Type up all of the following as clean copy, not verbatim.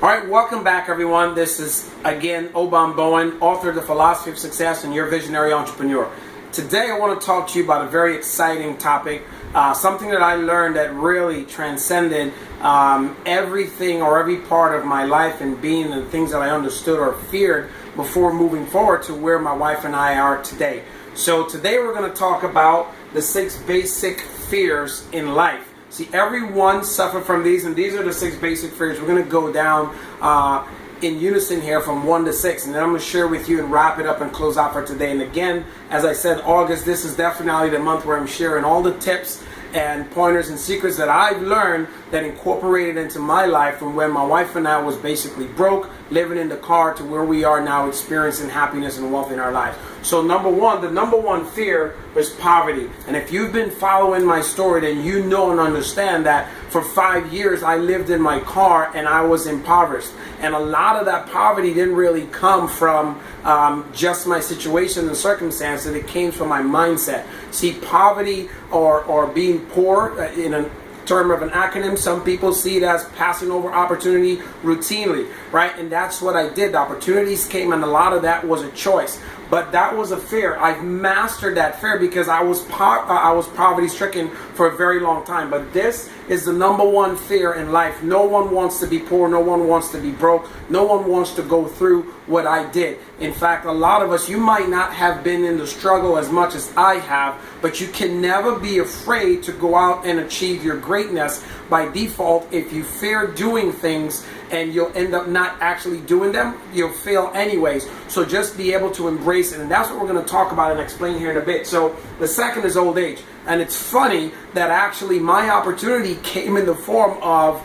All right, welcome back, everyone. This is, again, Obom Bowen, author of The Philosophy of Success and Your Visionary Entrepreneur. Today, I want to talk to you about a very exciting topic, something that I learned that really transcended everything or every part of my life and being, and things that I understood or feared before moving forward to where my wife and I are today. So today, we're going to talk about the 6 basic fears in life. See, everyone suffered from these, and these are the 6 basic fears. We're going to go down in unison here from 1 to 6, and then I'm going to share with you and wrap it up and close out for today. And again, as I said, August, this is definitely the month where I'm sharing all the tips and pointers and secrets that I've learned that incorporated into my life from when my wife and I was basically broke, living in the car, to where we are now experiencing happiness and wealth in our lives. So the number one fear is poverty. And if you've been following my story, then you know and understand that for 5 years I lived in my car and I was impoverished. And a lot of that poverty didn't really come from just my situation and circumstances. It came from my mindset. See, poverty or being poor, in a term of an acronym, some people see it as passing over opportunity routinely, right? And that's what I did. The opportunities came, and a lot of that was a choice. But that was a fear. I've mastered that fear because I was poverty stricken for a very long time. But this is the number one fear in life. No one wants to be poor. No one wants to be broke. No one wants to go through what I did. In fact, a lot of us, you might not have been in the struggle as much as I have, but you can never be afraid to go out and achieve your greatness by default. If you fear doing things and you'll end up not actually doing them, you'll fail anyways. So just be able to embrace it. And that's what we're going to talk about and explain here in a bit. So the second is old age. And it's funny that actually my opportunity came in the form of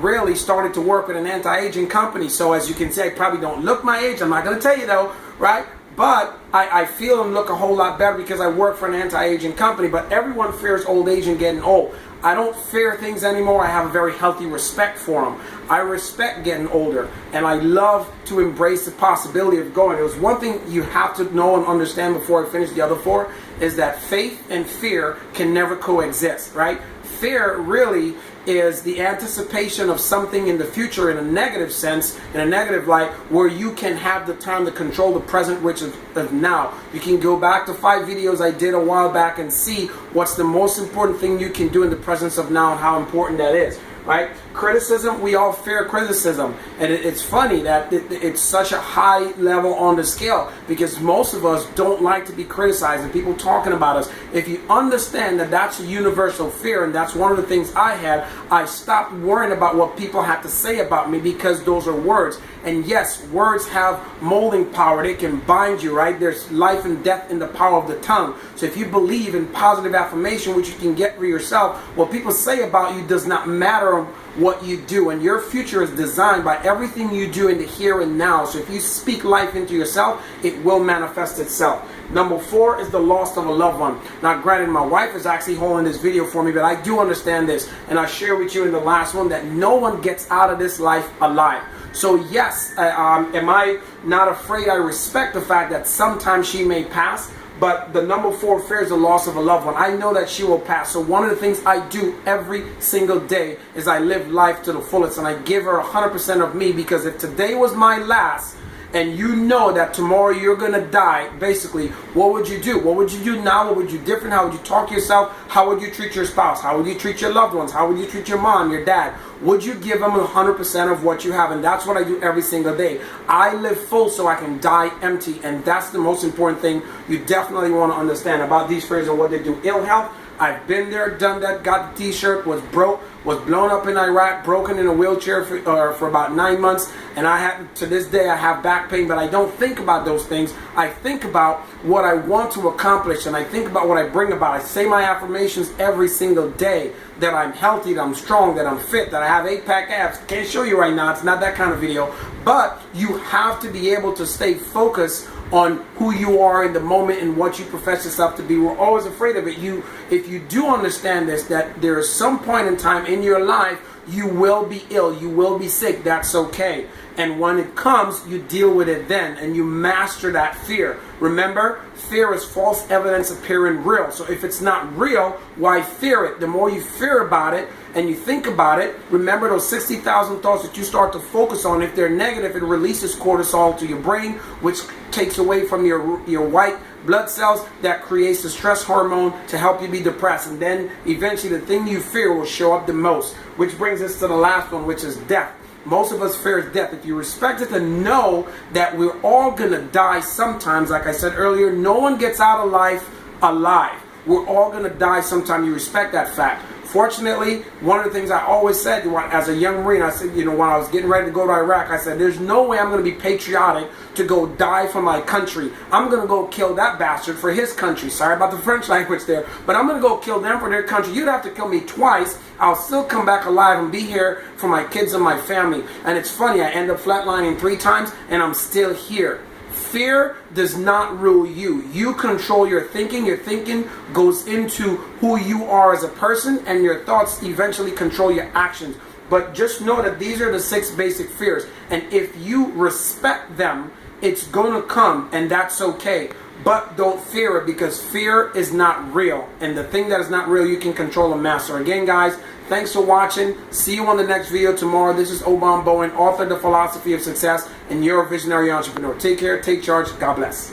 really started to work with an anti-aging company. So as you can see, I probably don't look my age. I'm not going to tell you though, right? But I feel and look a whole lot better because I work for an anti-aging company. But everyone fears old age and getting old. I don't fear things anymore. I have a very healthy respect for them. I respect getting older, and I love to embrace the possibility of going. It was one thing you have to know and understand before I finish the other 4, is that faith and fear can never coexist, right? Fear really is the anticipation of something in the future in a negative sense, in a negative light, where you can have the time to control the present, which is now. You can go back to 5 videos I did a while back and see what's the most important thing you can do in the presence of now and how important that is. Right? Criticism, we all fear criticism. And it's funny that it's such a high level on the scale because most of us don't like to be criticized and people talking about us. If you understand that that's a universal fear, and that's one of the things I had, I stopped worrying about what people had to say about me because those are words. And yes, words have molding power. They can bind you, right? There's life and death in the power of the tongue. So if you believe in positive affirmation, which you can get for yourself, what people say about you does not matter what you do, and your future is designed by everything you do in the here and now. So if you speak life into yourself, it will manifest itself. Number 4 is the loss of a loved one. Now granted, my wife is actually holding this video for me, but I do understand this, and I share with you in the last one that no one gets out of this life alive. So yes, am I not afraid? I respect the fact that sometimes she may pass, but the number 4 fear is the loss of a loved one. I know that she will pass. So one of the things I do every single day is I live life to the fullest, and I give her 100% of me, because if today was my last, and you know that tomorrow you're going to die, basically, what would you do? What would you do now? What would you do different? How would you talk to yourself? How would you treat your spouse? How would you treat your loved ones? How would you treat your mom, your dad? Would you give them 100% of what you have? And that's what I do every single day. I live full so I can die empty, and that's the most important thing you definitely want to understand about these fears and what they do. Ill health, I've been there, done that, got the t-shirt, was broke, was blown up in Iraq, broken in a wheelchair for about 9 months, and to this day I have back pain, but I don't think about those things. I think about what I want to accomplish, and I think about what I bring about. I say my affirmations every single day, that I'm healthy, that I'm strong, that I'm fit, that I have 8-pack abs. Can't show you right now, it's not that kind of video, but you have to be able to stay focused on who you are in the moment and what you profess yourself to be. We're always afraid of it. If you do understand this, that there is some point in time in your life You will be ill. You will be sick. That's okay. And when it comes, you deal with it then, and you master that fear. Remember, fear is false evidence appearing real. So if it's not real, why fear it? The more you fear about it and you think about it, remember those 60,000 thoughts that you start to focus on. If they're negative, it releases cortisol to your brain, which takes away from your white blood cells. That creates the stress hormone to help you be depressed. And then eventually the thing you fear will show up the most. Which brings us to the last one, which is death. Most of us fear death. If you respect it, then know that we're all going to die sometimes. Like I said earlier, no one gets out of life alive. We're all going to die sometime. You respect that fact. Fortunately, one of the things I always said as a young Marine, I said, when I was getting ready to go to Iraq, I said, there's no way I'm going to be patriotic to go die for my country. I'm going to go kill that bastard for his country. Sorry about the French language there. But I'm going to go kill them for their country. You'd have to kill me twice. I'll still come back alive and be here for my kids and my family. And it's funny, I end up flatlining 3 times and I'm still here. Fear does not rule you. You control your thinking. Your thinking goes into who you are as a person, and your thoughts eventually control your actions. But just know that these are the 6 basic fears. And if you respect them, it's going to come, and that's okay. But don't fear it, because fear is not real. And the thing that is not real, you can control and master. Again, guys, thanks for watching. See you on the next video tomorrow. This is Obom Bowen, author of The Philosophy of Success, and you're a visionary entrepreneur. Take care, take charge. God bless.